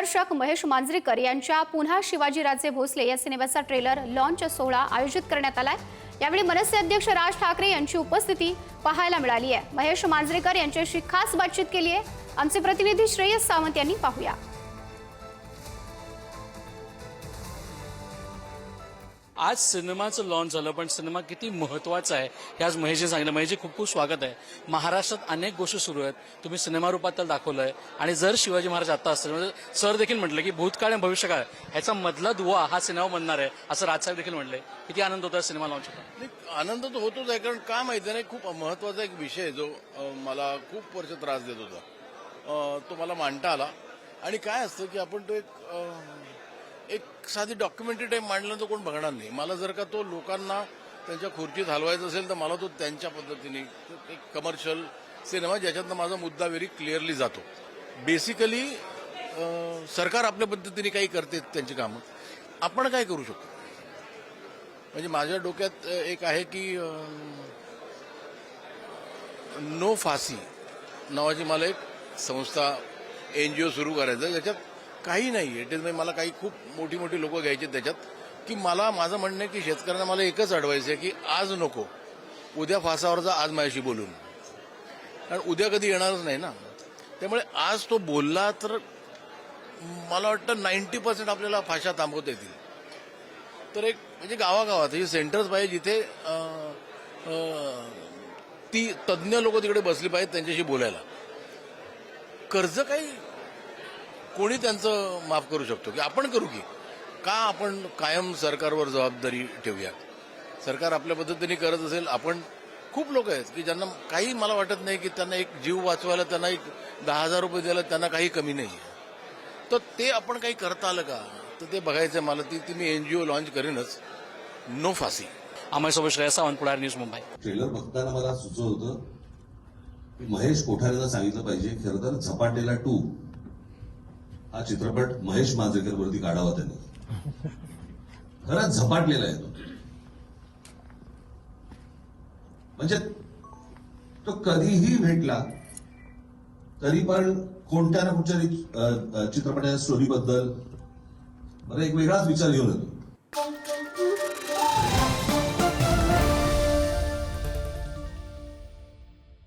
दिग्दर्शक महेश मांजरेकर यांच्या पुन्हा शिवाजीराजे भोसले या सिनेमाचा ट्रेलर लॉन्च सोहळा आयोजित करण्यात आलाय। यावेळी मनसे अध्यक्ष राज ठाकरे यांची उपस्थिती पाहायला मिळाली आहे। महेश मांजरेकर यांच्याशी खास बातचीत केली आहे आमचे प्रतिनिधी श्रेयस सावंत यांनी। पाहूया। आज सिनेमाचं लॉन्च झालं, पण सिनेमा किती महत्त्वाचा आहे हे आज महेशजी सांगितलं। महेशजी खूप खूप स्वागत आहे। महाराष्ट्रात अनेक गोष्टी सुरू आहेत, तुम्ही सिनेमा रूपात त्याला दाखवलंय आणि जर शिवाजी महाराज आता असतील म्हणजे सर देखील म्हटलं की भूतकाळ आणि भविष्यकाळ ह्याचा मधला दुवा हा सिनेमा बनणार आहे असं राजसाहेब देखील म्हटले। किती आनंद होता सिनेमा लॉन्च होता? आनंद तर होतोच आहे, कारण का माहिती नाही, खूप महत्वाचा एक विषय आहे जो मला खूप वर्ष त्रास देत होता, तो मला मांडता आला। आणि काय असतं की आपण तो एक साधी डॉक्युमेंटरी टाईप मांडलं तर कोण बघणार नाही। मला जर का तो लोकांना त्यांच्या खुर्चीत हलवायचा असेल तर मला तो त्यांच्या पद्धतीने एक कमर्शियल सिनेमा ज्याच्यातनं माझा मुद्दा व्हेरी क्लिअरली जातो। बेसिकली सरकार आपल्या पद्धतीने काही करते त्यांची कामं, आपण काय करू शकतो। म्हणजे माझ्या डोक्यात एक आहे की नो फासी नावाची मला एक संस्था NGO सुरू करायचं, ज्याच्यात काही नाही इट इज मला काही खूप मोठी मोठी लोक घ्यायची त्याच्यात, की मला माझं म्हणणं आहे की शेतकऱ्यांना मला एकच अडवायचं आहे की आज नको, उद्या फासावर जा आज माझ्याशी बोलून, कारण उद्या कधी येणारच नाही ना। त्यामुळे आज तो बोलला तर मला वाटतं 90% आपल्याला फाशा थांबवता येतील। तर एक म्हणजे गावागावात हे सेंटर्स पाहिजे जिथे ती तज्ज्ञ लोक तिकडे बसली पाहिजेत त्यांच्याशी बोलायला। कर्ज काही कोणी त्यांचं माफ करू शकतो की आपण करू की का आपण कायम सरकारवर जबाबदारी ठेवूया। सरकार आपल्या पद्धतीने करत असेल, आपण खूप लोक आहेत की ज्यांना काही मला वाटत नाही की त्यांना एक जीव वाचवायला त्यांना एक 10,000 रुपये द्यायला त्यांना काही कमी नाही आहे, तर ते आपण काही करता आलं का तर ते बघायचं मला। ती मी NGO लॉन्च करेनच, नो फासी। आम्हासोबत श्रेयस सावंत, पुढारी न्यूज, मुंबई। ट्रेलर बघताना मला सुचत होतं की महेश कोठारेनं सांगितलं पाहिजे खरं तर झपाटेला 2 हा चित्रपट महेश मांजरेकर वरती काढावा त्यांनी। खरंच झपाटलेला आहे तो, म्हणजे तो कधीही भेटला तरी पण कोणत्या ना कुठच्या चित्रपटाच्या स्टोरीबद्दल मला एक वेगळाच विचार घेऊन येतो।